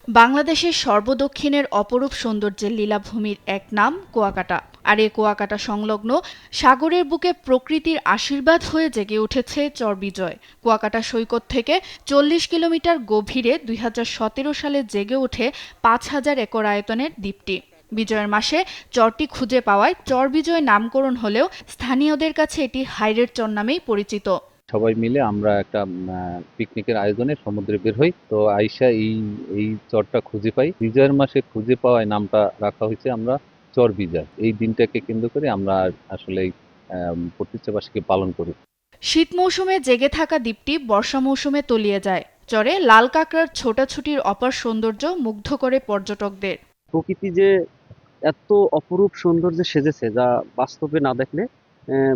বাংলাদেশের সর্বদক্ষিণের অপরূপ সৌন্দর্যের লীলাভূমির এক নাম কুয়াকাটা। আর এই কুয়াকাটা সংলগ্ন সাগরের বুকে প্রকৃতির আশীর্বাদ হয়ে জেগে উঠেছে চরবিজয়। কুয়াকাটা সৈকত থেকে ৪০ কিলোমিটার গভীরে ২০১৭ সালে জেগে ওঠে ৫,০০০ একর আয়তনের দ্বীপটি। বিজয়ের মাসে চরটি খুঁজে পাওয়ায় চরবিজয় নামকরণ হলেও স্থানীয়দের কাছে এটি হাইরের চর নামেই পরিচিত। সবাই মিলে আমরা একটা পিকনিকের আয়োজনে সমুদ্রে বের হই। তো আইসা এই চরটা খুঁজে পাই। বিজয়ের মাসে খুঁজে পাওয়ায় নামটা রাখা হয়েছে আমরা চর বিজয়। এই দিনটাকে কেন্দ্র করে আমরা আসলে প্রতিষ্ঠাবার্ষিকী পালন করি। শীত মৌসুমে জেগে থাকা দ্বীপটি বর্ষা মৌসুমে তলিয়ে যায়। চরে লাল কাঁকড়ার ছোটাছুটির অপার সৌন্দর্য মুগ্ধ করে পর্যটকদের। প্রকৃতি যে এত অপরূপ সৌন্দর্যে সেজেছে যা বাস্তবে না দেখলে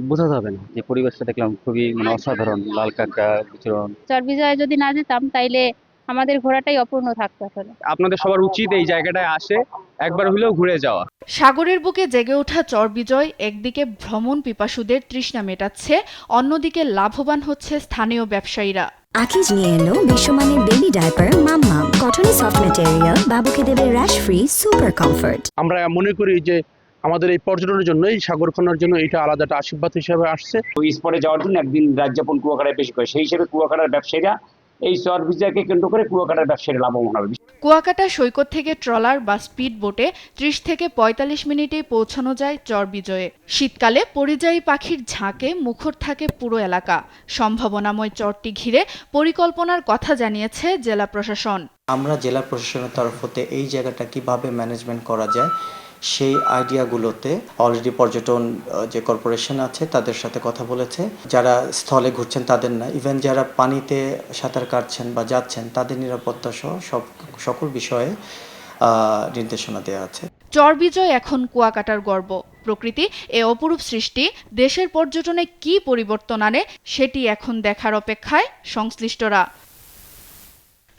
বোঝা যাবে না। যে পরিবেশটা দেখলাম খুবই অসাধারণ, লাল কাঁকড়া বিচরণ। চরবিজয়ে যদি না যেতাম তাইলে আমাদের ঘোরাটাই অপূর্ণ থাকতো আসলে। আপনাদের সবার উচিত এই জায়গাটায় আসে একবার হলেও ঘুরে যাওয়া। সাগরের বুকে জেগে ওঠা চরবিজয় একদিকে ভ্রমণ পিপাসুদের তৃষ্ণা মেটাচ্ছে, অন্যদিকে লাভবান হচ্ছে স্থানীয় ব্যবসায়ীরা। আকিজ নিয়ে এলো বিশ্বমানের বেবি ডায়াপার মাম্মাম। কটনে সফট ম্যাটেরিয়াল বাবুকে দেবে র্যাশ ফ্রি সুপার কমফোর্ট। আমরা মনে করি যে আমাদের এই পর্যটনের জন্য, এই সাগরখানার জন্য এটা আলাদা একটা আশীর্বাদ হিসেবে আসছে। ওই স্পটে যাওয়ার জন্য একদিন রাত যাপন কুয়াকাটায় বেশি করে, সেই হিসেবে কুয়াকাটার ব্যবসায়ীরা এই চরবিজয়কে কেন্দ্র করে কুয়াকাটার ব্যবসায়ীরা লাভবান হবে। কুয়াকাটা সৈকত থেকে ট্রলার বা স্পিড বোটে ৩০ থেকে ৪৫ মিনিটে পৌঁছানো যায় চরবিজয়ে। শীতকালে পরিযায়ী পাখির ঝাঁকে মুখর থাকে পুরো এলাকা। সম্ভাবনাময় চরটি ঘিরে পরিকল্পনার কথা জানিয়েছে জেলা প্রশাসন। আমরা জেলা প্রশাসনের তরফ হতে এই জায়গাটা কিভাবে ম্যানেজমেন্ট করা যায় সেই আইডিয়াগুলোতে অলরেডি পর্যটন যে কর্পোরেশন আছে তাদের সাথে কথা বলেছে। যারা স্থলে ঘুরছেন তাদের না, ইভেন যারা পানিতে সাঁতার কাটছেন বা যাচ্ছেন তাদের নিরাপত্তা সহ সকল বিষয়ে নির্দেশনা দেওয়া আছে। চরবিজয় এখন কুয়াকাটার গর্ব। প্রকৃতি এ অপরূপ সৃষ্টি দেশের পর্যটনে কী পরিবর্তন আনে সেটি এখন দেখার অপেক্ষায় সংশ্লিষ্টরা।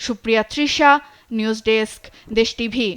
সুপ্রিয়া তৃষা, নিউজ ডেস্ক, দেশ টিভি।